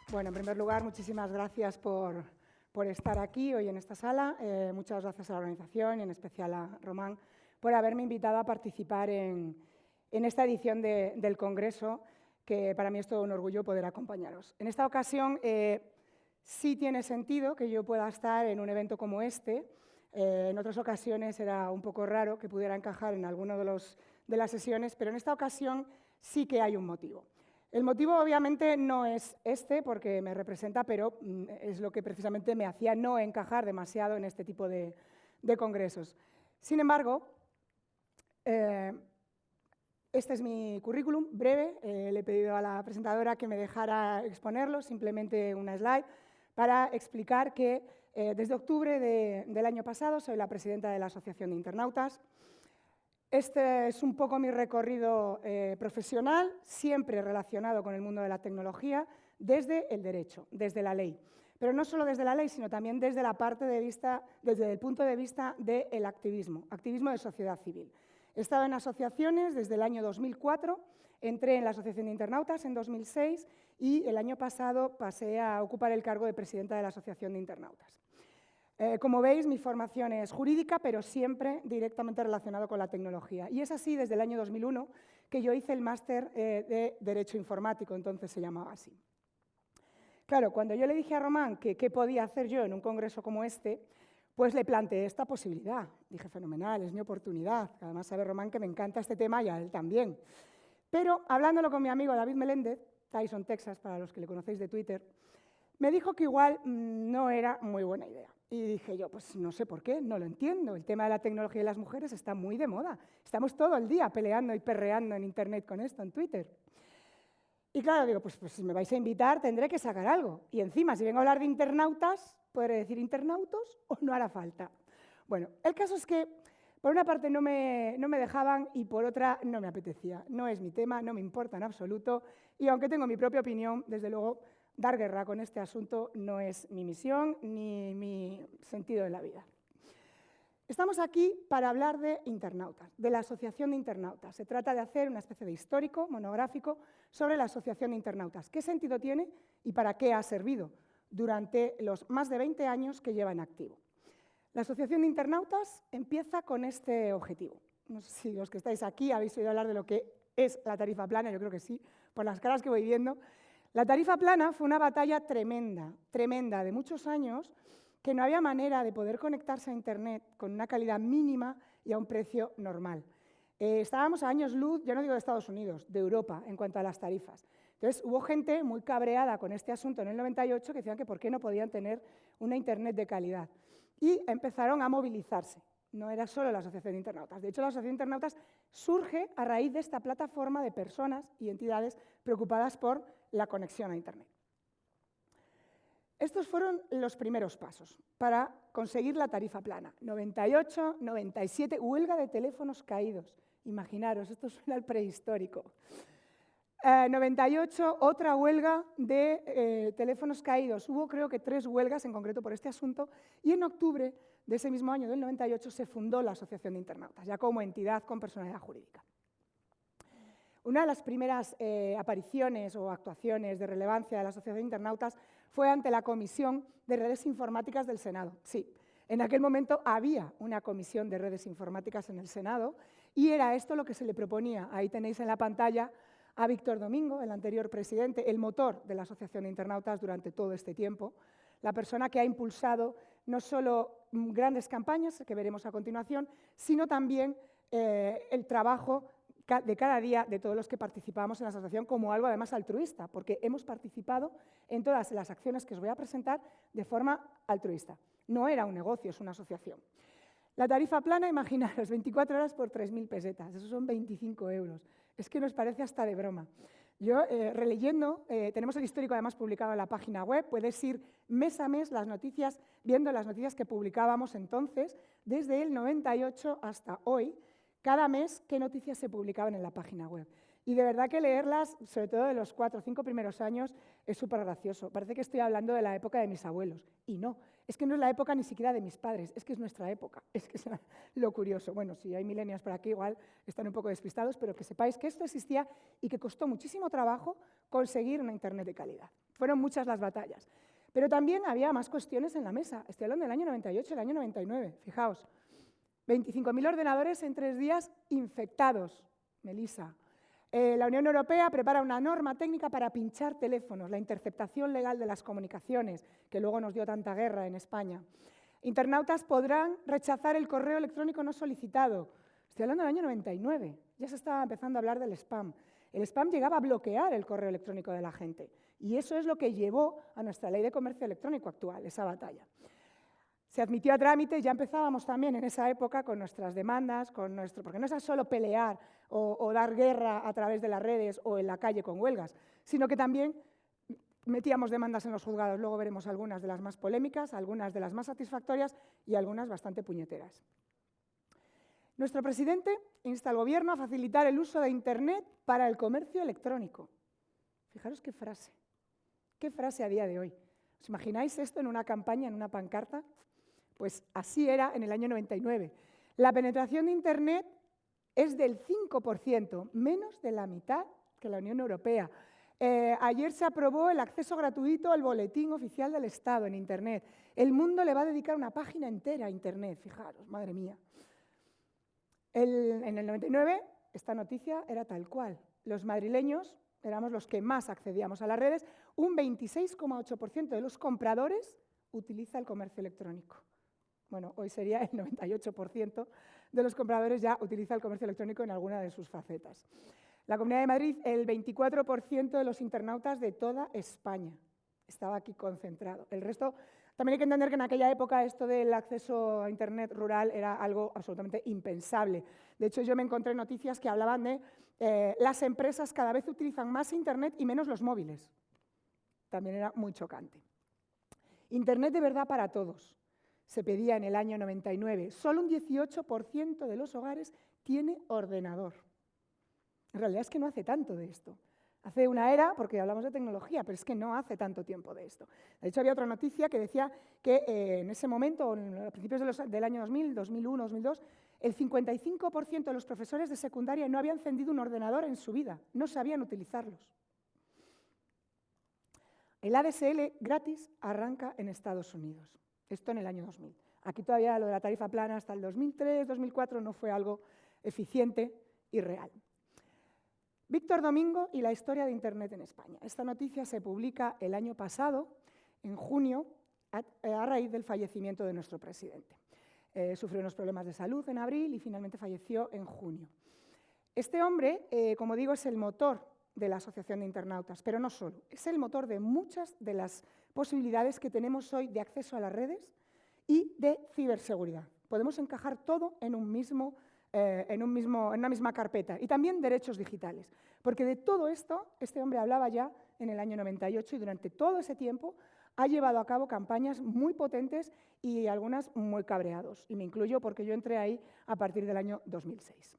Bueno, en primer lugar, muchísimas gracias por estar aquí hoy en esta sala. Muchas gracias a la organización y en especial a Román por haberme invitado a participar en esta edición del Congreso, que para mí es todo un orgullo poder acompañaros. En esta ocasión sí tiene sentido que yo pueda estar en un evento como este. En otras ocasiones era un poco raro que pudiera encajar en alguna de las sesiones, pero en esta ocasión sí que hay un motivo. El motivo obviamente no es este, porque me representa, pero es lo que precisamente me hacía no encajar demasiado en este tipo de congresos. Sin embargo, este es mi currículum breve. Le he pedido a la presentadora que me dejara exponerlo, simplemente una slide, para explicar que desde octubre del año pasado soy la presidenta de la Asociación de Internautas. Este es un poco mi recorrido profesional, siempre relacionado con el mundo de la tecnología, desde el derecho, desde la ley. Pero no solo desde la ley, sino también desde el punto de vista del activismo de sociedad civil. He estado en asociaciones desde el año 2004, entré en la Asociación de Internautas en 2006 y el año pasado pasé a ocupar el cargo de presidenta de la Asociación de Internautas. Como veis, mi formación es jurídica, pero siempre directamente relacionado con la tecnología. Y es así desde el año 2001 que yo hice el máster de Derecho Informático, entonces se llamaba así. Claro, cuando yo le dije a Román que qué podía hacer yo en un congreso como este, pues le planteé esta posibilidad. Dije, fenomenal, es mi oportunidad. Además sabe Román que me encanta este tema y a él también. Pero hablándolo con mi amigo David Meléndez, Tyson Texas, para los que le conocéis de Twitter, me dijo que igual no era muy buena idea. Y dije yo, pues no sé por qué, no lo entiendo. El tema de la tecnología y las mujeres está muy de moda. Estamos todo el día peleando y perreando en Internet con esto, en Twitter. Y claro, digo, pues si me vais a invitar tendré que sacar algo. Y encima, si vengo a hablar de internautas, podré decir internautos o no hará falta. Bueno, el caso es que por una parte no me dejaban y por otra no me apetecía. No es mi tema, no me importa en absoluto. Y aunque tengo mi propia opinión, desde luego, dar guerra con este asunto no es mi misión ni mi sentido de la vida. Estamos aquí para hablar de internautas, de la Asociación de Internautas. Se trata de hacer una especie de histórico monográfico sobre la Asociación de Internautas. ¿Qué sentido tiene y para qué ha servido durante los más de 20 años que lleva en activo? La Asociación de Internautas empieza con este objetivo. No sé si los que estáis aquí habéis oído hablar de lo que es la tarifa plana, yo creo que sí, por las caras que voy viendo. La tarifa plana fue una batalla tremenda, tremenda, de muchos años, que no había manera de poder conectarse a Internet con una calidad mínima y a un precio normal. Estábamos a años luz, ya no digo de Estados Unidos, de Europa, en cuanto a las tarifas. Entonces, hubo gente muy cabreada con este asunto en el 98 que decían que por qué no podían tener una Internet de calidad. Y empezaron a movilizarse. No era solo la Asociación de Internautas. De hecho, la Asociación de Internautas surge a raíz de esta plataforma de personas y entidades preocupadas por la conexión a Internet. Estos fueron los primeros pasos para conseguir la tarifa plana. 98, 97, huelga de teléfonos caídos. Imaginaros, esto suena al prehistórico. 98, otra huelga de teléfonos caídos. Hubo creo que 3 huelgas en concreto por este asunto y en octubre de ese mismo año, del 98, se fundó la Asociación de Internautas, ya como entidad con personalidad jurídica. Una de las primeras apariciones o actuaciones de relevancia de la Asociación de Internautas fue ante la Comisión de Redes Informáticas del Senado. Sí, en aquel momento había una comisión de redes informáticas en el Senado y era esto lo que se le proponía. Ahí tenéis en la pantalla a Víctor Domingo, el anterior presidente, el motor de la Asociación de Internautas durante todo este tiempo, la persona que ha impulsado no solo grandes campañas, que veremos a continuación, sino también el trabajo de cada día de todos los que participamos en la asociación como algo además altruista, porque hemos participado en todas las acciones que os voy a presentar de forma altruista. No era un negocio, es una asociación. La tarifa plana, imaginaros, 24 horas por 3.000 pesetas, eso son 25 euros. Es que nos parece hasta de broma. Yo, releyendo, tenemos el histórico además publicado en la página web, puedes ir mes a mes las noticias, viendo las noticias que publicábamos entonces, desde el 98 hasta hoy, cada mes qué noticias se publicaban en la página web. Y de verdad que leerlas, sobre todo de los 4 o 5 primeros años, es súper gracioso. Parece que estoy hablando de la época de mis abuelos. Y no, es que no es la época ni siquiera de mis padres, es que es nuestra época. Es que es lo curioso. Bueno, si hay millennials por aquí, igual están un poco despistados, pero que sepáis que esto existía y que costó muchísimo trabajo conseguir una Internet de calidad. Fueron muchas las batallas. Pero también había más cuestiones en la mesa. Estoy hablando del año 98, el año 99. Fijaos, 25.000 ordenadores en 3 días infectados. Melissa. La Unión Europea prepara una norma técnica para pinchar teléfonos, la interceptación legal de las comunicaciones, que luego nos dio tanta guerra en España. Internautas podrán rechazar el correo electrónico no solicitado. Estoy hablando del año 99, ya se estaba empezando a hablar del spam. El spam llegaba a bloquear el correo electrónico de la gente y eso es lo que llevó a nuestra ley de comercio electrónico actual, esa batalla. Se admitió a trámite y ya empezábamos también en esa época con nuestras demandas, porque no es solo pelear o dar guerra a través de las redes o en la calle con huelgas, sino que también metíamos demandas en los juzgados. Luego veremos algunas de las más polémicas, algunas de las más satisfactorias y algunas bastante puñeteras. Nuestro presidente insta al Gobierno a facilitar el uso de Internet para el comercio electrónico. Fijaros qué frase a día de hoy. ¿Os imagináis esto en una campaña, en una pancarta? Pues así era en el año 99. La penetración de Internet es del 5%, menos de la mitad que la Unión Europea. Ayer se aprobó el acceso gratuito al boletín oficial del Estado en Internet. El mundo le va a dedicar una página entera a Internet, fijaros, madre mía. En el 99 esta noticia era tal cual. Los madrileños éramos los que más accedíamos a las redes. Un 26,8% de los compradores utiliza el comercio electrónico. Bueno, hoy sería el 98% de los compradores ya utiliza el comercio electrónico en alguna de sus facetas. La Comunidad de Madrid, el 24% de los internautas de toda España estaba aquí concentrado. El resto, también hay que entender que en aquella época esto del acceso a Internet rural era algo absolutamente impensable. De hecho, yo me encontré noticias que hablaban de las empresas cada vez utilizan más Internet y menos los móviles. También era muy chocante. Internet de verdad para todos. Se pedía en el año 99. Solo un 18% de los hogares tiene ordenador. En realidad es que no hace tanto de esto. Hace una era, porque hablamos de tecnología, pero es que no hace tanto tiempo de esto. De hecho, había otra noticia que decía que en ese momento, a principios del año 2000, 2001, 2002, el 55% de los profesores de secundaria no habían encendido un ordenador en su vida, no sabían utilizarlos. El ADSL gratis arranca en Estados Unidos. Esto en el año 2000. Aquí todavía lo de la tarifa plana hasta el 2003, 2004 no fue algo eficiente y real. Víctor Domingo y la historia de Internet en España. Esta noticia se publica el año pasado, en junio, a raíz del fallecimiento de nuestro presidente. Sufrió unos problemas de salud en abril y finalmente falleció en junio. Este hombre, como digo, es el motor de la Asociación de Internautas, pero no solo. Es el motor de muchas de las posibilidades que tenemos hoy de acceso a las redes y de ciberseguridad. Podemos encajar todo en una misma carpeta y también derechos digitales, porque de todo esto este hombre hablaba ya en el año 98 y durante todo ese tiempo ha llevado a cabo campañas muy potentes y algunas muy cabreados, y me incluyo porque yo entré ahí a partir del año 2006.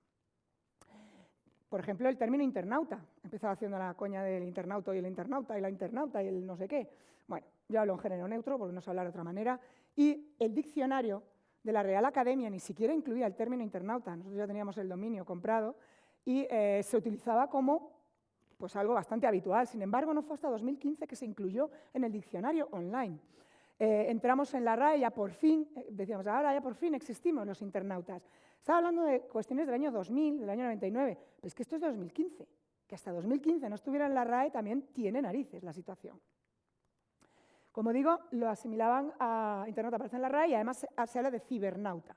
Por ejemplo, el término internauta. Empezaba haciendo la coña del internauta y la internauta y el no sé qué. Bueno, yo hablo en género neutro porque no sé hablar de otra manera. Y el diccionario de la Real Academia ni siquiera incluía el término internauta. Nosotros ya teníamos el dominio comprado y se utilizaba como pues, algo bastante habitual. Sin embargo, no fue hasta 2015 que se incluyó en el diccionario online. Entramos en la RAE y ya por fin, decíamos, ahora ya por fin existimos los internautas. Estaba hablando de cuestiones del año 2000, del año 99, pero es que esto es de 2015. Que hasta 2015 no estuviera en la RAE también tiene narices la situación. Como digo, lo asimilaban a internauta, aparece en la RAE y además se habla de cibernauta.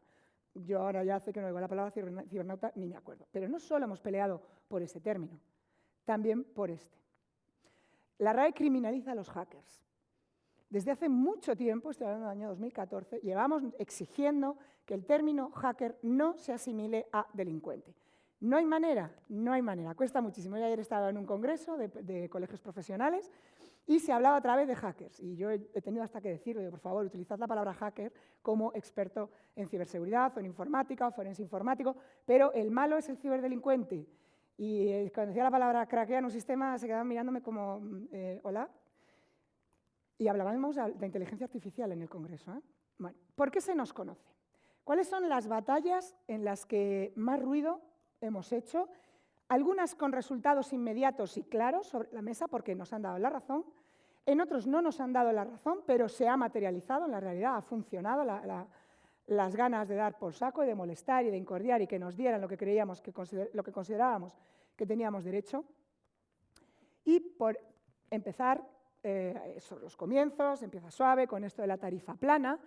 Yo ahora ya hace que no oigo la palabra cibernauta ni me acuerdo. Pero no solo hemos peleado por ese término, también por este. La RAE criminaliza a los hackers. Desde hace mucho tiempo, estoy hablando del año 2014, llevamos exigiendo que el término hacker no se asimile a delincuente. No hay manera, cuesta muchísimo. Yo ayer estaba en un congreso de colegios profesionales y se hablaba a través de hackers. Y yo he tenido hasta que decirlo, por favor, utilizad la palabra hacker como experto en ciberseguridad o en informática o forense informático, pero el malo es el ciberdelincuente. Y cuando decía la palabra craquear un sistema, se quedaban mirándome como, hola. Y hablábamos de inteligencia artificial en el Congreso, ¿eh? Bueno, ¿por qué se nos conoce? ¿Cuáles son las batallas en las que más ruido hemos hecho? Algunas con resultados inmediatos y claros sobre la mesa porque nos han dado la razón. En otros no nos han dado la razón, pero se ha materializado en la realidad, ha funcionado las ganas de dar por saco y de molestar y de incordiar y que nos dieran lo que creíamos lo que considerábamos que teníamos derecho. Y por empezar, sobre los comienzos, empieza suave con esto de la tarifa plana.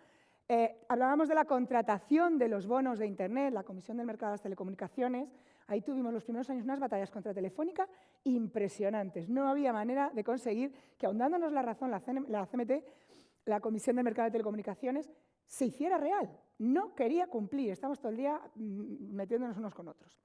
Hablábamos de la contratación de los bonos de Internet, la Comisión del Mercado de las Telecomunicaciones. Ahí tuvimos los primeros años unas batallas contra Telefónica impresionantes. No había manera de conseguir que, aun dándonos la razón la CMT, la Comisión del Mercado de Telecomunicaciones, se hiciera real. No quería cumplir. Estamos todo el día metiéndonos unos con otros.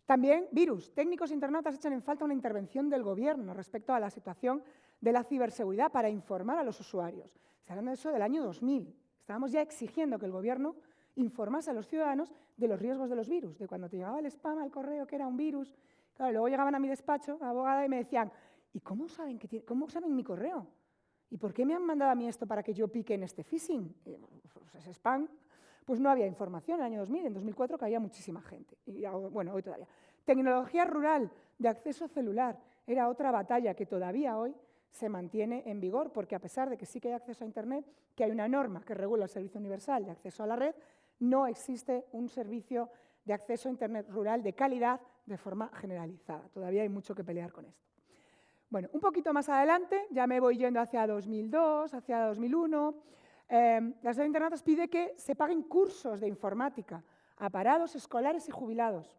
También, virus. Técnicos internautas echan en falta una intervención del Gobierno respecto a la situación de la ciberseguridad para informar a los usuarios. Estoy hablando de eso del año 2000. Estábamos ya exigiendo que el Gobierno informase a los ciudadanos de los riesgos de los virus, de cuando te llegaba el spam al correo que era un virus. Claro, luego llegaban a mi despacho, abogada, y me decían, ¿y cómo saben mi correo? ¿Y por qué me han mandado a mí esto para que yo pique en este phishing? Pues ese spam, pues no había información en el año 2000, en 2004 caía muchísima gente. Y bueno, hoy todavía. Tecnología rural de acceso celular era otra batalla que todavía hoy se mantiene en vigor, porque a pesar de que sí que hay acceso a Internet, que hay una norma que regula el servicio universal de acceso a la red, no existe un servicio de acceso a Internet rural de calidad de forma generalizada. Todavía hay mucho que pelear con esto. Bueno, un poquito más adelante, ya me voy yendo hacia 2002, hacia 2001, la Sociedad de Internautas pide que se paguen cursos de informática a parados, escolares y jubilados.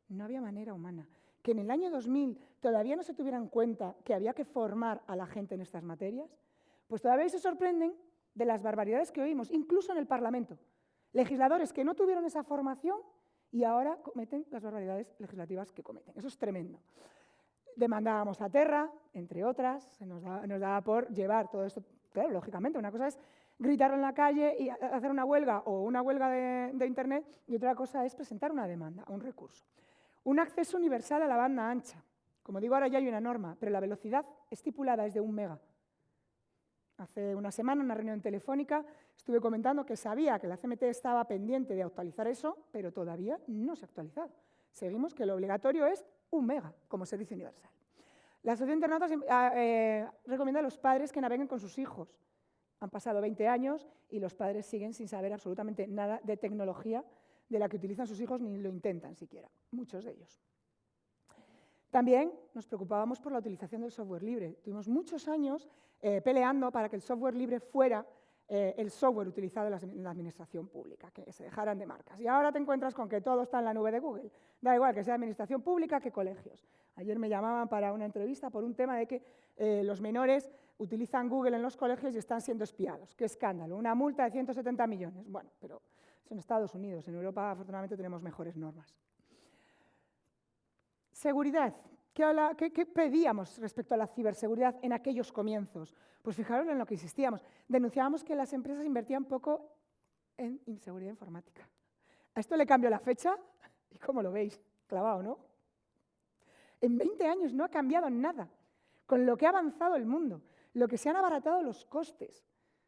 No había manera humana. Que en el año 2000 todavía no se tuviera en cuenta que había que formar a la gente en estas materias, pues todavía se sorprenden de las barbaridades que oímos, incluso en el Parlamento. Legisladores que no tuvieron esa formación y ahora cometen las barbaridades legislativas que cometen. Eso es tremendo. Demandábamos a Terra, entre otras, nos daba por llevar todo esto. Claro, lógicamente, una cosa es gritarlo en la calle y hacer una huelga o una huelga de Internet y otra cosa es presentar una demanda, un recurso. Un acceso universal a la banda ancha. Como digo, ahora ya hay una norma, pero la velocidad estipulada es de 1 mega. Hace una semana, en una reunión telefónica, estuve comentando que sabía que la CMT estaba pendiente de actualizar eso, pero todavía no se ha actualizado. Seguimos que lo obligatorio es 1 mega como servicio universal. La Asociación de Internautas recomienda a los padres que naveguen con sus hijos. Han pasado 20 años y los padres siguen sin saber absolutamente nada de tecnología de la que utilizan sus hijos, ni lo intentan siquiera, muchos de ellos. También nos preocupábamos por la utilización del software libre. Tuvimos muchos años peleando para que el software libre fuera el software utilizado en la administración pública, que se dejaran de marcas. Y ahora te encuentras con que todo está en la nube de Google. Da igual que sea administración pública que colegios. Ayer me llamaban para una entrevista por un tema de que los menores utilizan Google en los colegios y están siendo espiados. ¡Qué escándalo! Una multa de 170 millones. Bueno, pero son Estados Unidos. En Europa, afortunadamente, tenemos mejores normas. Seguridad. ¿Qué pedíamos respecto a la ciberseguridad en aquellos comienzos? Pues fijaros en lo que insistíamos. Denunciábamos que las empresas invertían poco en seguridad informática. A esto le cambio la fecha y ¿cómo lo veis? Clavado, ¿no? En 20 años no ha cambiado nada. Con lo que ha avanzado el mundo, lo que se han abaratado los costes,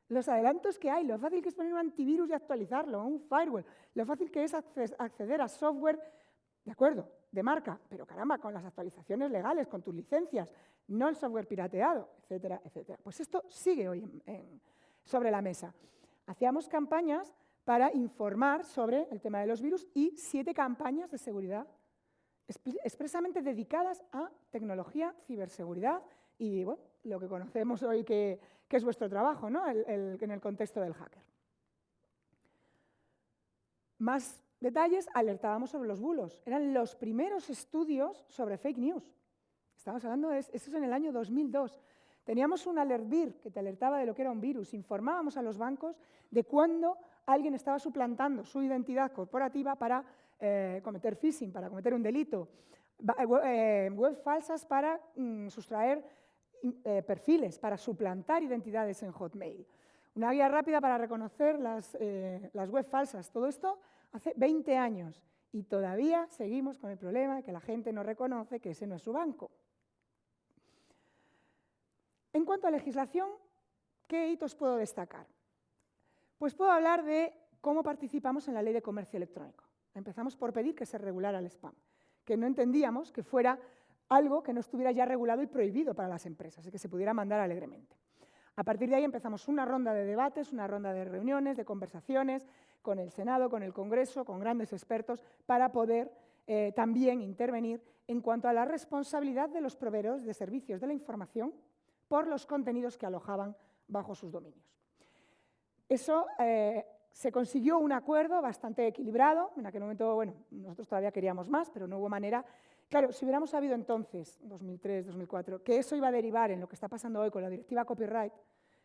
los adelantos que hay, lo fácil que es poner un antivirus y actualizarlo, un firewall, lo fácil que es acceder a software, de acuerdo, de marca, pero caramba, con las actualizaciones legales, con tus licencias, no el software pirateado, etcétera, etcétera. Pues esto sigue hoy sobre la mesa. Hacíamos campañas para informar sobre el tema de los virus y 7 campañas de seguridad expresamente dedicadas a tecnología, ciberseguridad y bueno, lo que conocemos hoy que es vuestro trabajo, ¿no? En el contexto del hacker. Más detalles, alertábamos sobre los bulos. Eran los primeros estudios sobre fake news. Estamos hablando de eso es en el año 2002. Teníamos un alertbir que te alertaba de lo que era un virus. Informábamos a los bancos de cuándo alguien estaba suplantando su identidad corporativa para cometer phishing, para cometer un delito. Web falsas para sustraer perfiles, para suplantar identidades en Hotmail. Una guía rápida para reconocer las web falsas. Todo esto hace 20 años Y todavía seguimos con el problema de que la gente no reconoce que ese no es su banco. En cuanto a legislación, ¿qué hitos puedo destacar? Pues puedo hablar de cómo participamos en la Ley de Comercio Electrónico. Empezamos por pedir que se regulara el spam, que no entendíamos que fuera algo que no estuviera ya regulado y prohibido para las empresas y que se pudiera mandar alegremente. A partir de ahí empezamos una ronda de debates, una ronda de reuniones, de conversaciones con el Senado, con el Congreso, con grandes expertos, para poder también intervenir en cuanto a la responsabilidad de los proveedores de servicios de la información por los contenidos que alojaban bajo sus dominios. Eso se consiguió un acuerdo bastante equilibrado. En aquel momento, bueno, nosotros todavía queríamos más, pero no hubo manera. Claro, si hubiéramos sabido entonces, 2003, 2004, que eso iba a derivar en lo que está pasando hoy con la directiva copyright,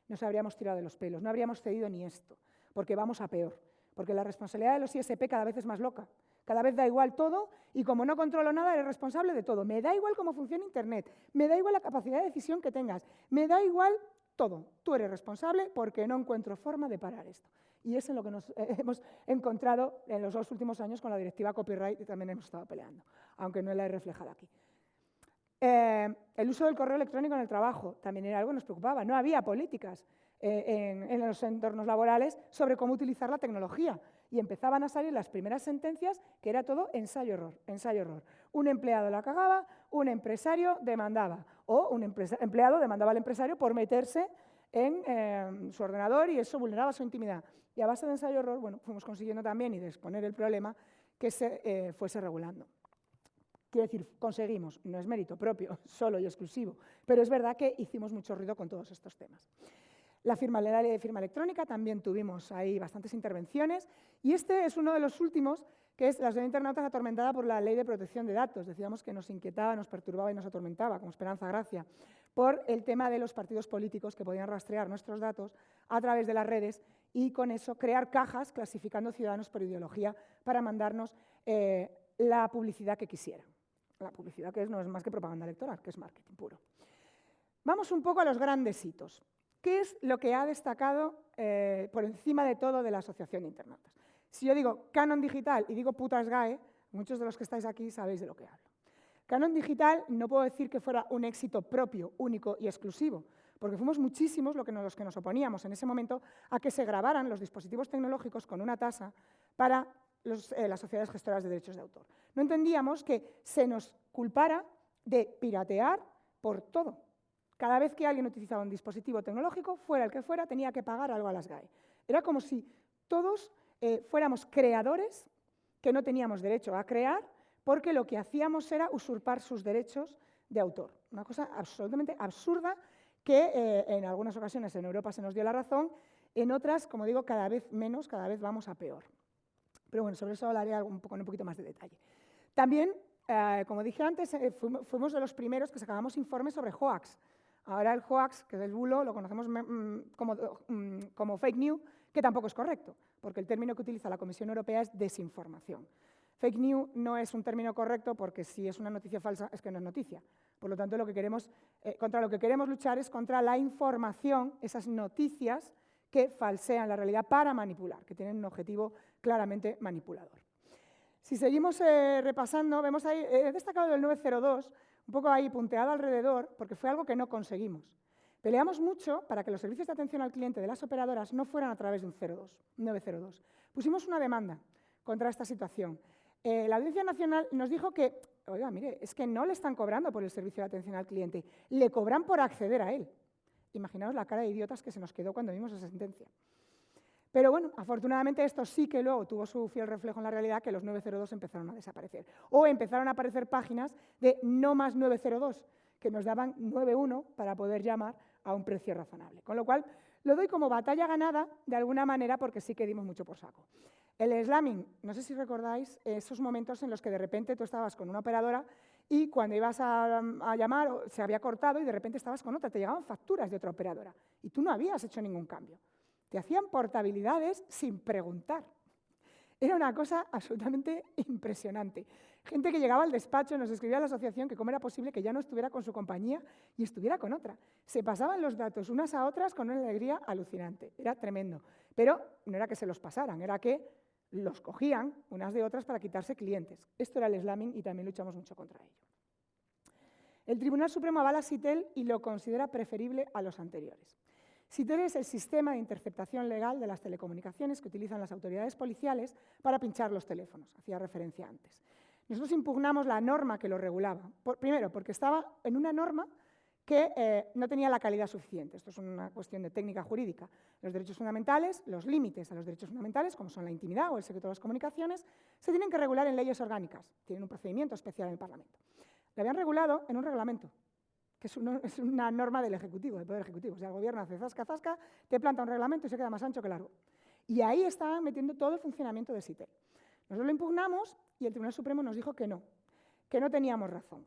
nos habríamos tirado de los pelos, no habríamos cedido ni esto, porque vamos a peor, porque la responsabilidad de los ISP cada vez es más loca. Cada vez da igual todo y como no controlo nada, eres responsable de todo. Me da igual cómo funciona Internet, me da igual la capacidad de decisión que tengas, me da igual todo. Tú eres responsable porque no encuentro forma de parar esto. Y es en lo que nos hemos encontrado en los 2 últimos años con la directiva copyright y también hemos estado peleando, aunque no la he reflejado aquí. El uso del correo electrónico en el trabajo también era algo que nos preocupaba. No había políticas en los entornos laborales sobre cómo utilizar la tecnología. Y empezaban a salir las primeras sentencias que era todo ensayo-error, ensayo-error. Un empleado la cagaba, un empresario demandaba, o un empleado demandaba al empresario por meterse en su ordenador y eso vulneraba su intimidad. Y a base de ensayo-error, bueno, fuimos consiguiendo también y de exponer el problema que se fuese regulando. Quiero decir, conseguimos, no es mérito propio, solo y exclusivo, pero es verdad que hicimos mucho ruido con todos estos temas. La ley de firma electrónica también tuvimos ahí bastantes intervenciones y este es uno de los últimos, que es la Asociación de Internautas atormentada por la Ley de Protección de Datos. Decíamos que nos inquietaba, nos perturbaba y nos atormentaba, como Esperanza Gracia, por el tema de los partidos políticos que podían rastrear nuestros datos a través de las redes y con eso crear cajas clasificando ciudadanos por ideología para mandarnos la publicidad que quisieran. La publicidad que no es más que propaganda electoral, que es marketing puro. Vamos un poco a los grandes hitos. ¿Qué es lo que ha destacado por encima de todo de la Asociación de Internautas? Si yo digo Canon Digital y digo putas GAE, muchos de los que estáis aquí sabéis de lo que hablo. Canon Digital no puedo decir que fuera un éxito propio, único y exclusivo, porque fuimos muchísimos los que nos oponíamos en ese momento a que se grabaran los dispositivos tecnológicos con una tasa para las sociedades gestoras de derechos de autor. No entendíamos que se nos culpara de piratear por todo. Cada vez que alguien utilizaba un dispositivo tecnológico, fuera el que fuera, tenía que pagar algo a las GAE. Era como si todos fuéramos creadores que no teníamos derecho a crear porque lo que hacíamos era usurpar sus derechos de autor. Una cosa absolutamente absurda que en algunas ocasiones en Europa se nos dio la razón, en otras, como digo, cada vez menos, cada vez vamos a peor. Pero bueno, sobre eso hablaré con un poquito más de detalle. También, como dije antes, fuimos de los primeros que sacábamos informes sobre hoax. Ahora el hoax, que es el bulo, lo conocemos como fake news, que tampoco es correcto, porque el término que utiliza la Comisión Europea es desinformación. Fake news no es un término correcto porque si es una noticia falsa es que no es noticia. Por lo tanto, contra lo que queremos luchar es contra la información, esas noticias que falsean la realidad para manipular, que tienen un objetivo claramente manipulador. Si seguimos repasando, vemos ahí, he destacado el 902, un poco ahí punteado alrededor, porque fue algo que no conseguimos. Peleamos mucho para que los servicios de atención al cliente de las operadoras no fueran a través de un 902. Pusimos una demanda contra esta situación. La Audiencia Nacional nos dijo que, oiga, mire, es que no le están cobrando por el servicio de atención al cliente, le cobran por acceder a él. Imaginaos la cara de idiotas que se nos quedó cuando vimos esa sentencia. Pero bueno, afortunadamente esto sí que luego tuvo su fiel reflejo en la realidad, que los 902 empezaron a desaparecer. O empezaron a aparecer páginas de no más 902, que nos daban 91 para poder llamar a un precio razonable. Con lo cual, lo doy como batalla ganada de alguna manera porque sí que dimos mucho por saco. El slamming, no sé si recordáis esos momentos en los que de repente tú estabas con una operadora y cuando ibas a llamar se había cortado y de repente estabas con otra, te llegaban facturas de otra operadora y tú no habías hecho ningún cambio. Te hacían portabilidades sin preguntar. Era una cosa absolutamente impresionante. Gente que llegaba al despacho, nos escribía a la asociación que cómo era posible que ya no estuviera con su compañía y estuviera con otra. Se pasaban los datos unas a otras con una alegría alucinante. Era tremendo. Pero no era que se los pasaran, era que los cogían unas de otras para quitarse clientes. Esto era el slamming y también luchamos mucho contra ello. El Tribunal Supremo avala SITEL y lo considera preferible a los anteriores. SITEL es el sistema de interceptación legal de las telecomunicaciones que utilizan las autoridades policiales para pinchar los teléfonos. Hacía referencia antes. Nosotros impugnamos la norma que lo regulaba. Primero, porque estaba en una norma que no tenía la calidad suficiente. Esto es una cuestión de técnica jurídica. Los derechos fundamentales, los límites a los derechos fundamentales, como son la intimidad o el secreto de las comunicaciones, se tienen que regular en leyes orgánicas. Tienen un procedimiento especial en el Parlamento. Lo habían regulado en un reglamento, que es una norma del Ejecutivo, del Poder Ejecutivo. O sea, el Gobierno hace zasca, zasca, te planta un reglamento y se queda más ancho que largo. Y ahí estaban metiendo todo el funcionamiento de SITEL. Nosotros lo impugnamos y el Tribunal Supremo nos dijo que no teníamos razón.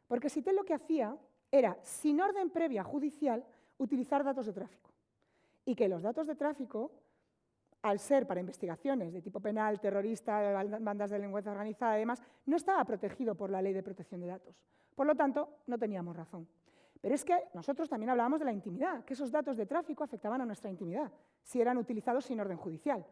Porque SITEL lo que hacía era, sin orden previa judicial, utilizar datos de tráfico. Y que los datos de tráfico, al ser para investigaciones de tipo penal, terrorista, bandas de delincuencia organizada y demás, no estaba protegido por la Ley de Protección de Datos. Por lo tanto, no teníamos razón. Pero es que nosotros también hablábamos de la intimidad, que esos datos de tráfico afectaban a nuestra intimidad, si eran utilizados sin orden judicial.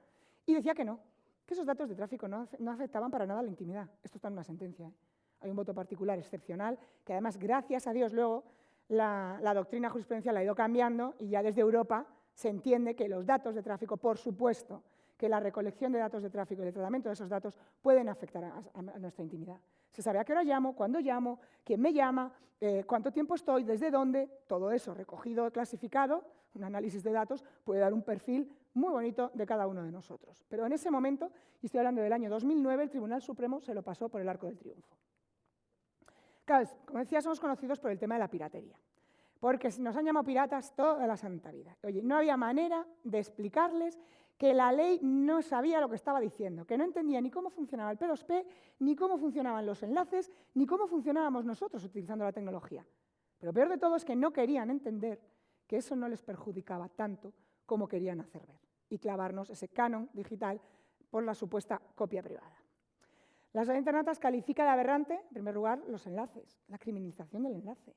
Y decía que no, que esos datos de tráfico no afectaban para nada a la intimidad. Esto está en una sentencia, ¿eh? Hay un voto particular excepcional, que además, gracias a Dios, luego la doctrina jurisprudencial ha ido cambiando y ya desde Europa se entiende que los datos de tráfico, por supuesto, que la recolección de datos de tráfico y el tratamiento de esos datos pueden afectar a nuestra intimidad. Se sabe a qué hora llamo, cuándo llamo, quién me llama, cuánto tiempo estoy, desde dónde, todo eso recogido, clasificado, un análisis de datos puede dar un perfil muy bonito de cada uno de nosotros. Pero en ese momento, y estoy hablando del año 2009, el Tribunal Supremo se lo pasó por el arco del triunfo. Claro, como decía, somos conocidos por el tema de la piratería, porque nos han llamado piratas toda la santa vida. Oye, no había manera de explicarles que la ley no sabía lo que estaba diciendo, que no entendía ni cómo funcionaba el P2P, ni cómo funcionaban los enlaces, ni cómo funcionábamos nosotros utilizando la tecnología. Pero peor de todo es que no querían entender que eso no les perjudicaba tanto como querían hacer ver y clavarnos ese canon digital por la supuesta copia privada. La sociedad internatas califica de aberrante, en primer lugar, los enlaces, la criminalización del enlace.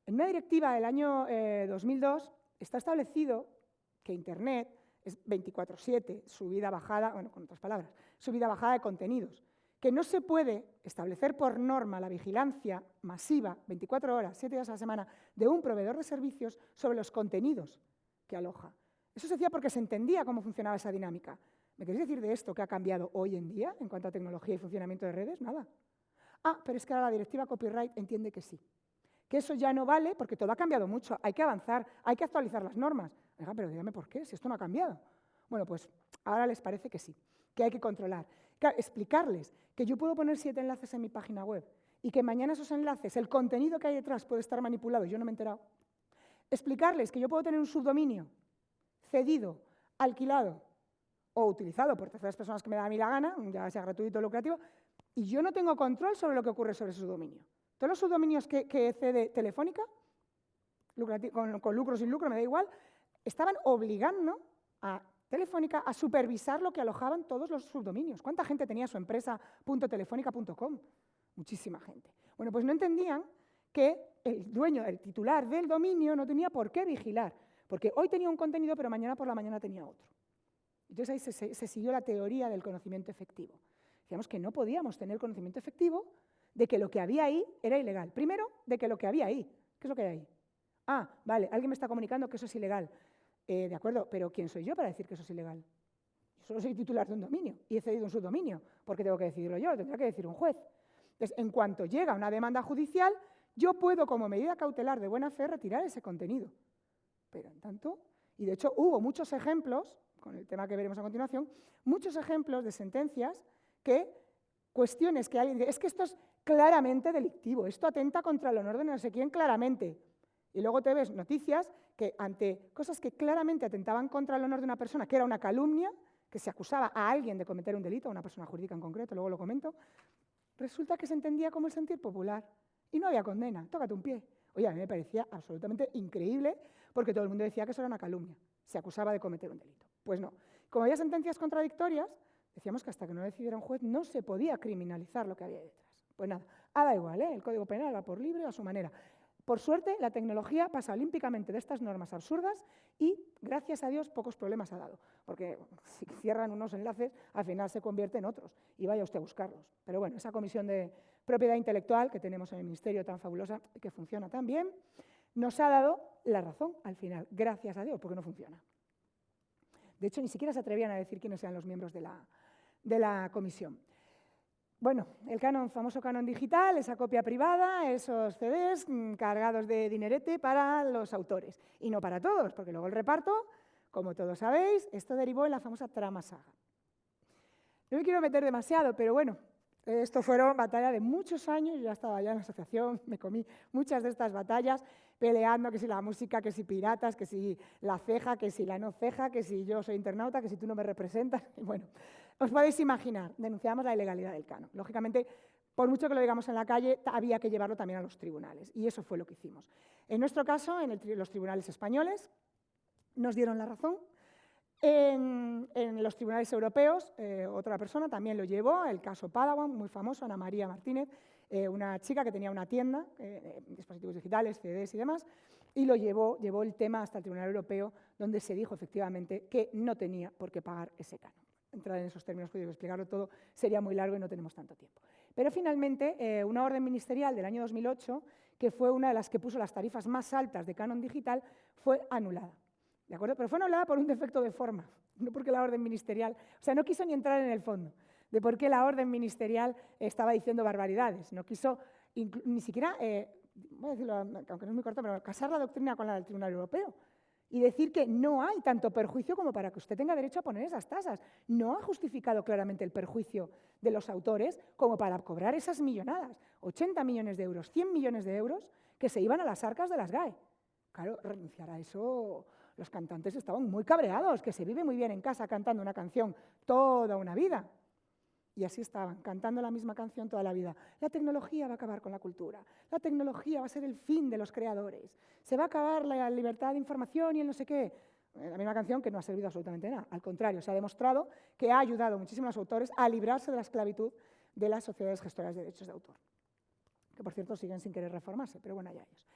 En una directiva del año 2002 está establecido que Internet es 24/7, subida, bajada, bueno, con otras palabras, subida, bajada de contenidos, que no se puede establecer por norma la vigilancia masiva, 24 horas, 7 días a la semana, de un proveedor de servicios sobre los contenidos que aloja. Eso se hacía porque se entendía cómo funcionaba esa dinámica. ¿Me queréis decir de esto que ha cambiado hoy en día en cuanto a tecnología y funcionamiento de redes? Nada. Ah, pero es que ahora la directiva copyright entiende que sí. Que eso ya no vale porque todo ha cambiado mucho, hay que avanzar, hay que actualizar las normas. Oiga, pero dígame por qué, si esto no ha cambiado. Bueno, pues ahora les parece que sí, que hay que controlar. Claro, explicarles que yo puedo poner 7 enlaces en mi página web y que mañana esos enlaces, el contenido que hay detrás puede estar manipulado y yo no me he enterado. Explicarles que yo puedo tener un subdominio cedido, alquilado o utilizado por terceras personas que me da a mí la gana, ya sea gratuito o lucrativo, y yo no tengo control sobre lo que ocurre sobre ese subdominio. Todos los subdominios que cede Telefónica, con lucro o sin lucro, me da igual, estaban obligando a Telefónica a supervisar lo que alojaban todos los subdominios. ¿Cuánta gente tenía su empresa .telefónica.com? Muchísima gente. Bueno, pues no entendían que el dueño, el titular del dominio, no tenía por qué vigilar, porque hoy tenía un contenido, pero mañana por la mañana tenía otro. Entonces ahí se siguió la teoría del conocimiento efectivo. Decíamos que no podíamos tener conocimiento efectivo de que lo que había ahí era ilegal. Primero, de que lo que había ahí. ¿Qué es lo que hay ahí? Ah, vale, alguien me está comunicando que eso es ilegal. De acuerdo, pero ¿quién soy yo para decir que eso es ilegal? Yo solo soy titular de un dominio y he cedido un subdominio. ¿Por qué tengo que decidirlo yo? Lo tendría que decir un juez. Entonces, en cuanto llega una demanda judicial, yo puedo, como medida cautelar de buena fe, retirar ese contenido. Pero en tanto, y de hecho hubo muchos ejemplos, con el tema que veremos a continuación, muchos ejemplos de sentencias que cuestiones que alguien dice, es que esto es claramente delictivo, esto atenta contra el honor de no sé quién claramente. Y luego te ves noticias que ante cosas que claramente atentaban contra el honor de una persona, que era una calumnia, que se acusaba a alguien de cometer un delito, a una persona jurídica en concreto, luego lo comento, resulta que se entendía como el sentir popular y no había condena, tócate un pie. Oye, a mí me parecía absolutamente increíble porque todo el mundo decía que eso era una calumnia, se acusaba de cometer un delito. Pues no, como había sentencias contradictorias, decíamos que hasta que no decidiera un juez no se podía criminalizar lo que había detrás. Pues nada, da igual, el Código Penal va por libre a su manera. Por suerte, la tecnología pasa olímpicamente de estas normas absurdas y, gracias a Dios, pocos problemas ha dado, porque si cierran unos enlaces, al final se convierte en otros, y vaya usted a buscarlos. Pero bueno, esa comisión de propiedad intelectual que tenemos en el Ministerio tan fabulosa y que funciona tan bien, nos ha dado la razón al final, gracias a Dios, porque no funciona. De hecho, ni siquiera se atrevían a decir quiénes eran los miembros de la comisión. Bueno, el famoso canon digital, esa copia privada, esos CDs cargados de dinerete para los autores. Y no para todos, porque luego el reparto, como todos sabéis, esto derivó en la famosa trama saga. No me quiero meter demasiado, pero bueno, esto fueron batallas de muchos años, yo ya estaba ya en la asociación, me comí muchas de estas batallas, peleando que si la música, que si piratas, que si la ceja, que si la no ceja, que si yo soy internauta, que si tú no me representas. Y bueno, os podéis imaginar, denunciamos la ilegalidad del canon. Lógicamente, por mucho que lo digamos en la calle, había que llevarlo también a los tribunales, y eso fue lo que hicimos. En nuestro caso, en los tribunales españoles, nos dieron la razón. En los tribunales europeos, otra persona también lo llevó, el caso Padawan, muy famoso, Ana María Martínez, una chica que tenía una tienda, dispositivos digitales, CDs y demás, y llevó el tema hasta el Tribunal Europeo, donde se dijo efectivamente que no tenía por qué pagar ese canon. Entrar en esos términos jurídicos, explicarlo todo, sería muy largo y no tenemos tanto tiempo. Pero finalmente, una orden ministerial del año 2008, que fue una de las que puso las tarifas más altas de canon digital, fue anulada. ¿De acuerdo? Pero fue anulada por un defecto de forma, no porque la orden ministerial, o sea, no quiso ni entrar en el fondo de por qué la orden ministerial estaba diciendo barbaridades, no quiso ni siquiera, voy a decirlo, aunque no es muy corto, pero casar la doctrina con la del Tribunal Europeo y decir que no hay tanto perjuicio como para que usted tenga derecho a poner esas tasas. No ha justificado claramente el perjuicio de los autores como para cobrar esas millonadas, 80 millones de euros, 100 millones de euros, que se iban a las arcas de las GAE. Claro, renunciar a eso, los cantantes estaban muy cabreados, que se vive muy bien en casa cantando una canción toda una vida. Y así estaban, cantando la misma canción toda la vida. La tecnología va a acabar con la cultura, la tecnología va a ser el fin de los creadores, se va a acabar la libertad de información y el no sé qué. La misma canción que no ha servido absolutamente nada. Al contrario, se ha demostrado que ha ayudado muchísimo a los autores a librarse de la esclavitud de las sociedades gestoras de derechos de autor, que por cierto siguen sin querer reformarse, pero bueno, ya ellos.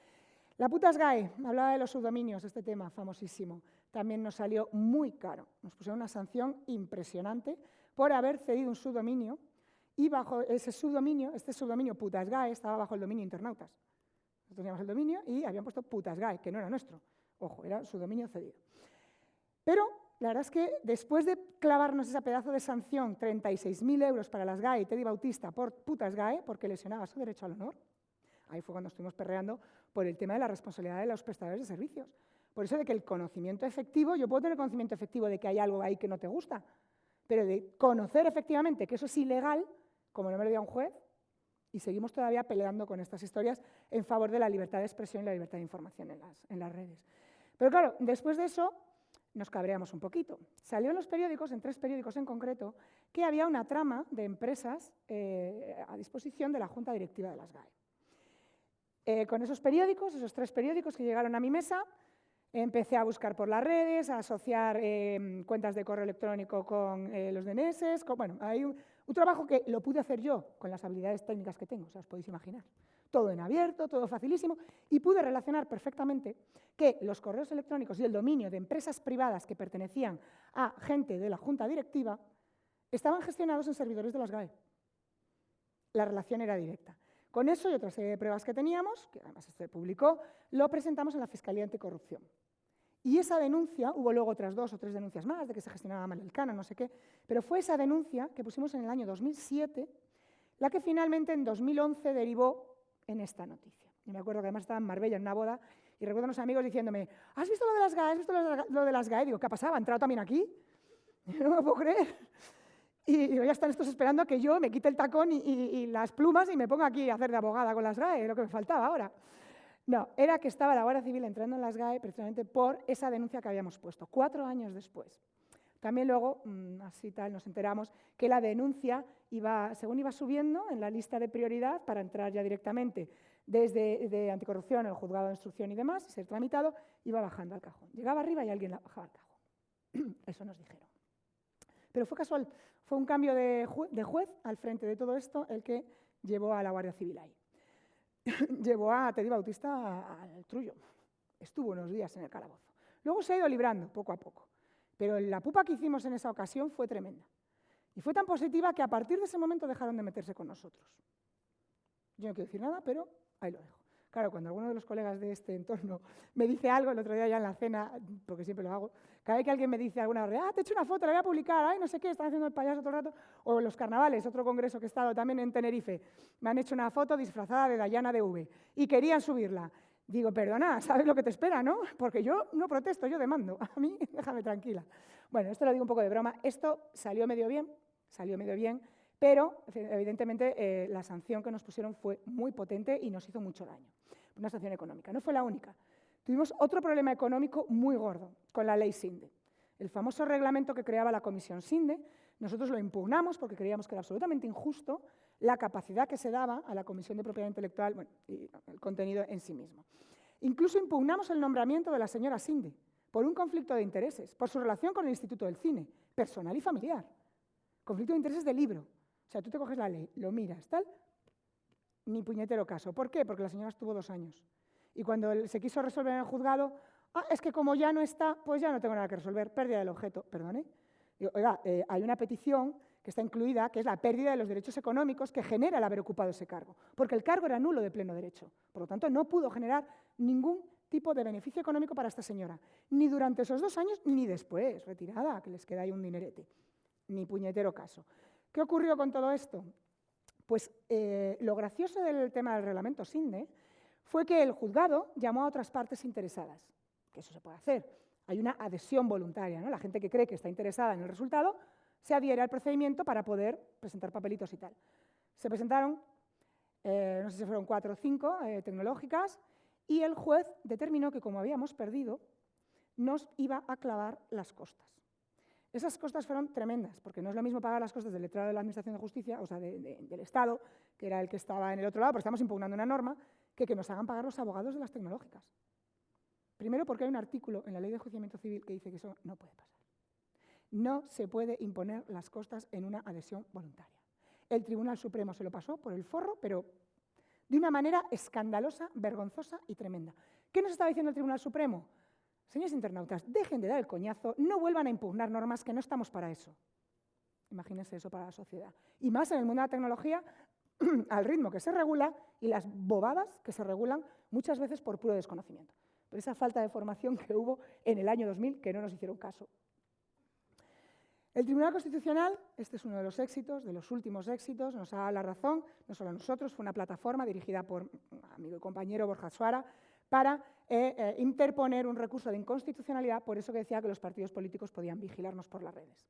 La puta SGAE, hablaba de los subdominios, este tema famosísimo, también nos salió muy caro. Nos pusieron una sanción impresionante por haber cedido un subdominio y bajo ese subdominio, este subdominio puta SGAE estaba bajo el dominio internautas. Nosotros teníamos el dominio y habían puesto puta SGAE, que no era nuestro. Ojo, era subdominio cedido. Pero la verdad es que después de clavarnos ese pedazo de sanción, 36.000 euros para las GAE y Teddy Bautista por puta SGAE, porque lesionaba su derecho al honor, ahí fue cuando estuvimos perreando por el tema de la responsabilidad de los prestadores de servicios. Por eso de que el conocimiento efectivo, yo puedo tener conocimiento efectivo de que hay algo ahí que no te gusta, pero de conocer efectivamente que eso es ilegal, como no me lo diga un juez, y seguimos todavía peleando con estas historias en favor de la libertad de expresión y la libertad de información en las redes. Pero claro, después de eso nos cabreamos un poquito. Salió en los periódicos, en 3 periódicos en concreto, que había una trama de empresas a disposición de la Junta Directiva de las GAE. Con esos periódicos, esos 3 periódicos que llegaron a mi mesa, empecé a buscar por las redes, a asociar cuentas de correo electrónico con los DNS. Bueno, hay un trabajo que lo pude hacer yo con las habilidades técnicas que tengo, o sea, os podéis imaginar. Todo en abierto, todo facilísimo, y pude relacionar perfectamente que los correos electrónicos y el dominio de empresas privadas que pertenecían a gente de la Junta Directiva estaban gestionados en servidores de las GAE. La relación era directa. Con eso y otra serie de pruebas que teníamos, que además se publicó, lo presentamos en la Fiscalía Anticorrupción. Y esa denuncia, hubo luego otras 2 o 3 denuncias más de que se gestionaba mal el canon, no sé qué, pero fue esa denuncia que pusimos en el año 2007 la que finalmente en 2011 derivó en esta noticia. Y me acuerdo que además estaba en Marbella en una boda y recuerdo a unos amigos diciéndome, ¿has visto lo de las GAE? ¿Has visto lo de las GAE? Digo, ¿qué ha pasado? ¿Ha entrado también aquí? Y no me lo puedo creer. Y digo, ya están estos esperando a que yo me quite el tacón y las plumas y me ponga aquí a hacer de abogada con las GAE, lo que me faltaba ahora. No, era que estaba la Guardia Civil entrando en las GAE precisamente por esa denuncia que habíamos puesto, 4 años después. También luego, así tal, nos enteramos que la denuncia, según iba subiendo en la lista de prioridad para entrar ya directamente desde anticorrupción, el juzgado de instrucción y demás, y ser tramitado, iba bajando al cajón. Llegaba arriba y alguien la bajaba al cajón. Eso nos dijeron. Pero fue casual, fue un cambio de juez al frente de todo esto el que llevó a la Guardia Civil ahí. llevó a Teddy Bautista al Trullo. Estuvo unos días en el calabozo. Luego se ha ido librando poco a poco. Pero la pupa que hicimos en esa ocasión fue tremenda. Y fue tan positiva que a partir de ese momento dejaron de meterse con nosotros. Yo no quiero decir nada, pero ahí lo dejo. Claro, cuando alguno de los colegas de este entorno me dice algo, el otro día ya en la cena, porque siempre lo hago, cada vez que alguien me dice alguna vez, te he hecho una foto, la voy a publicar, ay, no sé qué, están haciendo el payaso todo el rato, o en los carnavales, otro congreso que he estado también en Tenerife, me han hecho una foto disfrazada de Dayana de V y querían subirla. Digo, perdona, ¿sabes lo que te espera, no? Porque yo no protesto, yo demando. A mí, déjame tranquila. Bueno, esto lo digo un poco de broma. Esto salió medio bien, pero evidentemente la sanción que nos pusieron fue muy potente y nos hizo mucho daño. Una sanción económica. No fue la única. Tuvimos otro problema económico muy gordo con la ley SINDE. El famoso reglamento que creaba la comisión SINDE, nosotros lo impugnamos porque creíamos que era absolutamente injusto la capacidad que se daba a la Comisión de Propiedad Intelectual, bueno, y el contenido en sí mismo. Incluso impugnamos el nombramiento de la señora SINDE por un conflicto de intereses, por su relación con el Instituto del Cine, personal y familiar. Conflicto de intereses de libro. O sea, tú te coges la ley, lo miras, tal, ni puñetero caso. ¿Por qué? Porque la señora estuvo 2 años. Y cuando se quiso resolver en el juzgado, es que como ya no está, pues ya no tengo nada que resolver, pérdida del objeto. ¿Perdone? Digo, oiga, hay una petición que está incluida, que es la pérdida de los derechos económicos que genera el haber ocupado ese cargo, porque el cargo era nulo de pleno derecho. Por lo tanto, no pudo generar ningún tipo de beneficio económico para esta señora, ni durante esos 2 años, ni después, retirada, que les queda ahí un dinerete. Ni puñetero caso. ¿Qué ocurrió con todo esto? Pues lo gracioso del tema del reglamento SINDE fue que el juzgado llamó a otras partes interesadas, que eso se puede hacer. Hay una adhesión voluntaria, ¿no? La gente que cree que está interesada en el resultado se adhiere al procedimiento para poder presentar papelitos y tal. Se presentaron, no sé si fueron 4 o 5 tecnológicas, y el juez determinó que como habíamos perdido, nos iba a clavar las costas. Esas costas fueron tremendas, porque no es lo mismo pagar las costas del letrado de la Administración de Justicia, o sea, del Estado, que era el que estaba en el otro lado, porque estamos impugnando una norma, que nos hagan pagar los abogados de las tecnológicas. Primero, porque hay un artículo en la Ley de Enjuiciamiento Civil que dice que eso no puede pasar. No se puede imponer las costas en una adhesión voluntaria. El Tribunal Supremo se lo pasó por el forro, pero de una manera escandalosa, vergonzosa y tremenda. ¿Qué nos estaba diciendo el Tribunal Supremo? Señores internautas, dejen de dar el coñazo, no vuelvan a impugnar normas que no estamos para eso. Imagínense eso para la sociedad. Y más en el mundo de la tecnología, al ritmo que se regula y las bobadas que se regulan muchas veces por puro desconocimiento. Por esa falta de formación que hubo en el año 2000, que no nos hicieron caso. El Tribunal Constitucional, este es uno de los éxitos, de los últimos éxitos, nos ha dado la razón, no solo a nosotros, fue una plataforma dirigida por amigo y compañero Borja Suara, para interponer un recurso de inconstitucionalidad, por eso que decía que los partidos políticos podían vigilarnos por las redes.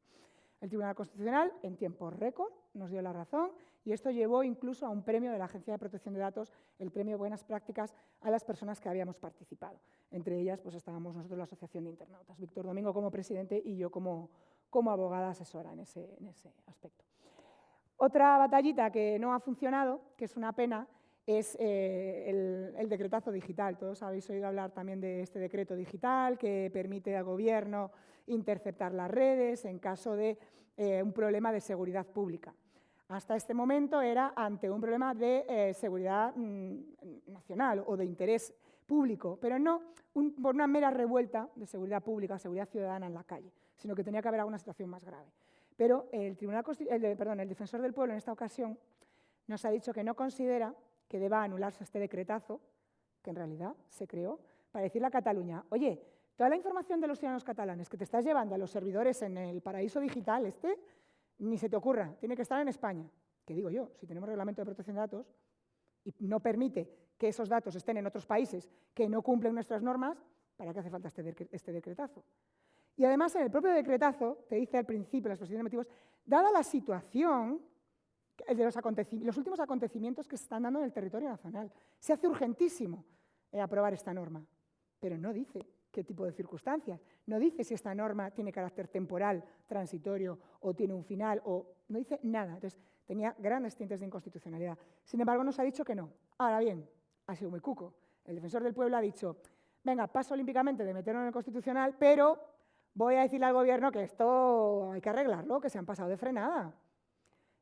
El Tribunal Constitucional, en tiempo récord, nos dio la razón y esto llevó incluso a un premio de la Agencia de Protección de Datos, el premio Buenas Prácticas, a las personas que habíamos participado. Entre ellas pues, estábamos nosotros, la Asociación de Internautas, Víctor Domingo como presidente y yo como abogada asesora en ese aspecto. Otra batallita que no ha funcionado, que es una pena, es el decretazo digital. Todos habéis oído hablar también de este decreto digital que permite al Gobierno interceptar las redes en caso de un problema de seguridad pública. Hasta este momento era ante un problema de seguridad nacional o de interés público, pero no por una mera revuelta de seguridad pública, seguridad ciudadana en la calle, sino que tenía que haber alguna situación más grave. Pero el Defensor del Pueblo en esta ocasión nos ha dicho que no considera que deba anularse este decretazo, que en realidad se creó, para decirle a Cataluña, oye, toda la información de los ciudadanos catalanes que te estás llevando a los servidores en el paraíso digital ni se te ocurra, tiene que estar en España. ¿Qué digo yo? Si tenemos reglamento de protección de datos y no permite que esos datos estén en otros países que no cumplen nuestras normas, ¿para qué hace falta este decretazo? Y además en el propio decretazo, te dice al principio, en la exposición de motivos, dada la situación de los últimos acontecimientos que se están dando en el territorio nacional, se hace urgentísimo aprobar esta norma, pero no dice qué tipo de circunstancias, no dice si esta norma tiene carácter temporal, transitorio o tiene un final, o no dice nada. Entonces, tenía grandes tintes de inconstitucionalidad. Sin embargo, nos ha dicho que no. Ahora bien, ha sido muy cuco. El Defensor del Pueblo ha dicho, venga, paso olímpicamente de meterlo en el Constitucional, pero voy a decirle al Gobierno que esto hay que arreglarlo, que se han pasado de frenada.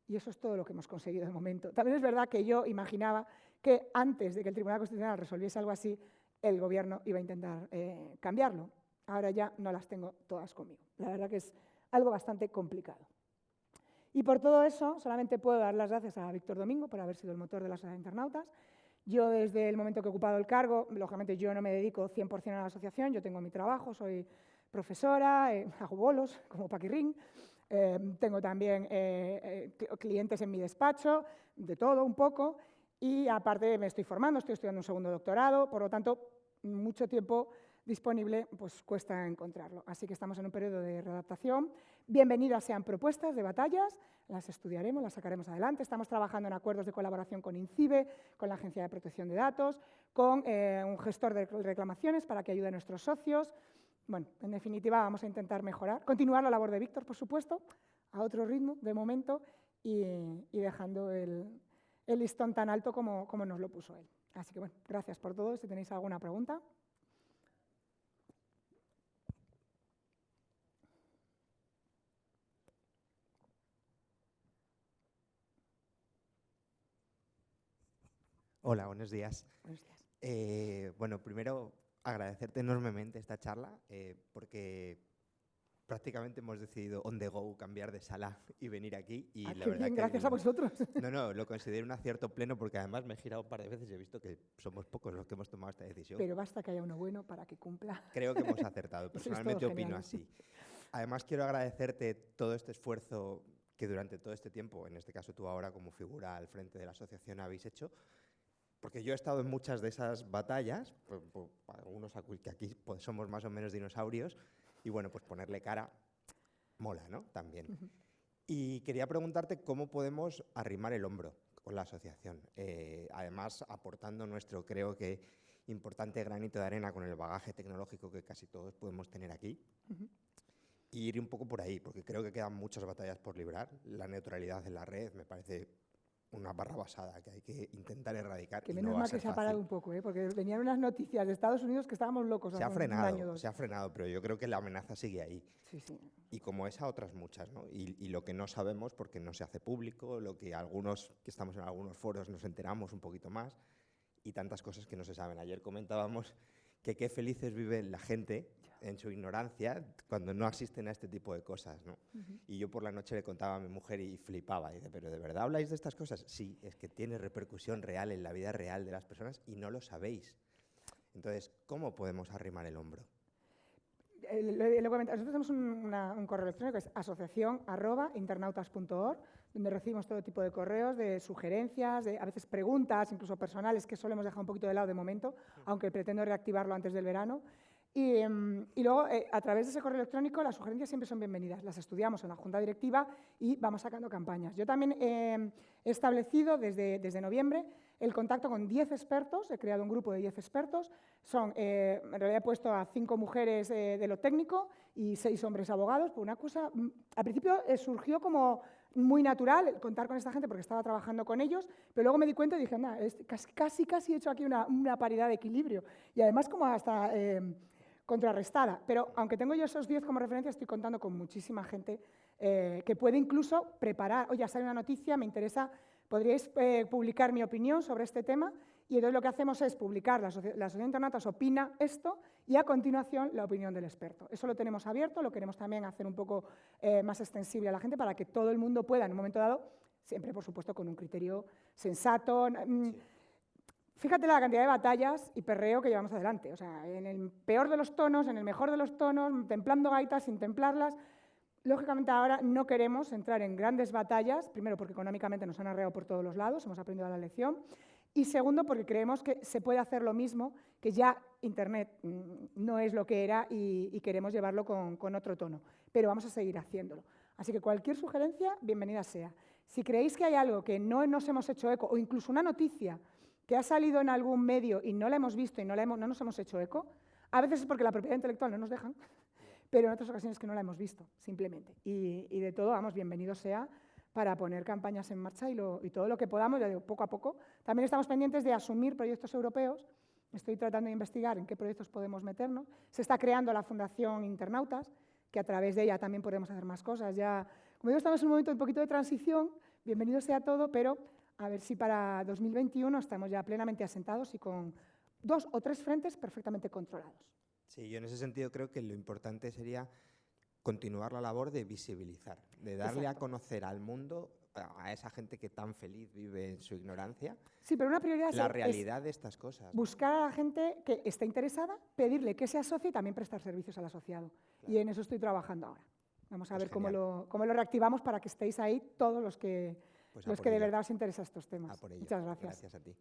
Y eso es todo lo que hemos conseguido de momento. También es verdad que yo imaginaba que antes de que el Tribunal Constitucional resolviese algo así, el Gobierno iba a intentar cambiarlo. Ahora ya no las tengo todas conmigo. La verdad que es algo bastante complicado. Y por todo eso, solamente puedo dar las gracias a Víctor Domingo por haber sido el motor de la Asociación de Internautas. Yo, desde el momento que he ocupado el cargo, lógicamente yo no me dedico 100% a la asociación, yo tengo mi trabajo, soy profesora, hago bolos como Paquirrín, tengo también clientes en mi despacho, de todo un poco, y aparte me estoy formando, estoy estudiando un segundo doctorado, por lo tanto, mucho tiempo disponible pues cuesta encontrarlo. Así que estamos en un periodo de readaptación. Bienvenidas sean propuestas de batallas, las estudiaremos, las sacaremos adelante. Estamos trabajando en acuerdos de colaboración con INCIBE, con la Agencia de Protección de Datos, con un gestor de reclamaciones para que ayude a nuestros socios. Bueno, en definitiva, vamos a intentar mejorar, continuar la labor de Víctor, por supuesto, a otro ritmo de momento y dejando el listón tan alto como nos lo puso él. Así que, bueno, gracias por todo. Si tenéis alguna pregunta. Hola, buenos días. Buenos días. Bueno, primero agradecerte enormemente esta charla porque prácticamente hemos decidido on the go cambiar de sala y venir aquí. Y la qué verdad bien, que gracias a vosotros. No, lo considero un acierto pleno porque además me he girado un par de veces y he visto que somos pocos los que hemos tomado esta decisión. Pero basta que haya uno bueno para que cumpla. Creo que hemos acertado, personalmente opino así. Además quiero agradecerte todo este esfuerzo que durante todo este tiempo, en este caso tú ahora como figura al frente de la asociación, habéis hecho. Porque yo he estado en muchas de esas batallas, algunos que aquí pues, somos más o menos dinosaurios, y bueno, pues ponerle cara mola, ¿no? También. Y quería preguntarte cómo podemos arrimar el hombro con la asociación, además aportando nuestro, creo que, importante granito de arena con el bagaje tecnológico que casi todos podemos tener aquí. Y ir un poco por ahí, porque creo que quedan muchas batallas por librar. La neutralidad en la red me parece una barra basada que hay que intentar erradicar. Que y menos no va a mal ser que se ha fácil. porque venían unas noticias de Estados Unidos que estábamos locos. Se ha un año o dos. se ha frenado, pero yo creo que la amenaza sigue ahí. Sí, sí. Y como esa, otras muchas, ¿no? Y lo que no sabemos porque no se hace público, lo que algunos que estamos en algunos foros nos enteramos un poquito más y tantas cosas que no se saben. Ayer comentábamos que qué felices vive la gente en su ignorancia cuando no asisten a este tipo de cosas, ¿no? Y yo por la noche le contaba a mi mujer y flipaba. Y dice, ¿pero de verdad habláis de estas cosas? Sí, es que tiene repercusión real en la vida real de las personas y no lo sabéis. Entonces, ¿cómo podemos arrimar el hombro? Nosotros tenemos un correo electrónico que es asociacion@internautas.org, donde recibimos todo tipo de correos, de sugerencias, a veces preguntas, incluso personales, que solo hemos dejado un poquito de lado de momento, aunque pretendo reactivarlo antes del verano. Y luego, a través de ese correo electrónico, las sugerencias siempre son bienvenidas. Las estudiamos en la Junta Directiva y vamos sacando campañas. Yo también he establecido desde noviembre el contacto con 10 expertos. He creado un grupo de 10 expertos. En realidad he puesto a 5 mujeres de lo técnico y 6 hombres abogados. Por una cosa, al principio surgió como muy natural contar con esta gente porque estaba trabajando con ellos, pero luego me di cuenta y dije, casi he hecho aquí una paridad de equilibrio. Y además como hasta contrarrestada, pero aunque tengo yo esos 10 como referencia, estoy contando con muchísima gente que puede incluso preparar, oye, sale una noticia, me interesa, podríais publicar mi opinión sobre este tema, y entonces lo que hacemos es publicar, la Asociación de Internautas opina esto, y a continuación la opinión del experto. Eso lo tenemos abierto, lo queremos también hacer un poco más extensible a la gente para que todo el mundo pueda, en un momento dado, siempre por supuesto con un criterio sensato. Sí. Fíjate la cantidad de batallas y perreo que llevamos adelante. O sea, en el peor de los tonos, en el mejor de los tonos, templando gaitas sin templarlas. Lógicamente ahora no queremos entrar en grandes batallas, primero porque económicamente nos han arreado por todos los lados, hemos aprendido la lección, y segundo porque creemos que se puede hacer lo mismo, que ya Internet no es lo que era y queremos llevarlo con otro tono, pero vamos a seguir haciéndolo. Así que cualquier sugerencia, bienvenida sea. Si creéis que hay algo que no nos hemos hecho eco, o incluso una noticia que ha salido en algún medio y no la hemos visto y no nos hemos hecho eco, a veces es porque la propiedad intelectual no nos dejan, pero en otras ocasiones que no la hemos visto, simplemente. Y de todo, vamos, bienvenido sea para poner campañas en marcha y todo lo que podamos, ya digo, poco a poco. También estamos pendientes de asumir proyectos europeos. Estoy tratando de investigar en qué proyectos podemos meternos. Se está creando la Fundación Internautas, que a través de ella también podemos hacer más cosas. Ya, como digo, estamos en un momento un poquito de transición, bienvenido sea todo, pero a ver si para 2021 estamos ya plenamente asentados y con 2 o 3 frentes perfectamente controlados. Sí, yo en ese sentido creo que lo importante sería continuar la labor de visibilizar, de darle a conocer al mundo, a esa gente que tan feliz vive en su ignorancia, sí, pero una prioridad la realidad de estas cosas. Buscar a la gente que esté interesada, pedirle que se asocie y también prestar servicios al asociado. Claro. Y en eso estoy trabajando ahora. Vamos a ver cómo lo reactivamos para que estéis ahí todos los que de verdad os interesan estos temas. Muchas gracias. Gracias a ti.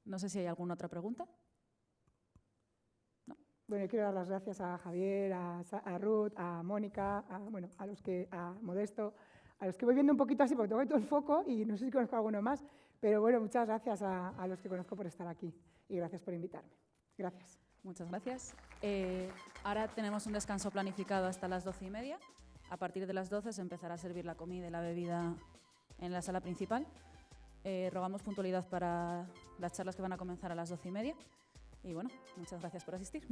No sé si hay alguna otra pregunta. No. Bueno, yo quiero dar las gracias a Javier, a Ruth, a Mónica, a Modesto, a los que voy viendo un poquito así porque tengo todo el foco y no sé si conozco a alguno más, pero bueno, muchas gracias a los que conozco por estar aquí y gracias por invitarme. Gracias. Muchas gracias. Ahora tenemos un descanso planificado hasta las 12:30. A partir de las 12 se empezará a servir la comida y la bebida en la sala principal. Rogamos puntualidad para las charlas que van a comenzar a las 12:30. Y bueno, muchas gracias por asistir.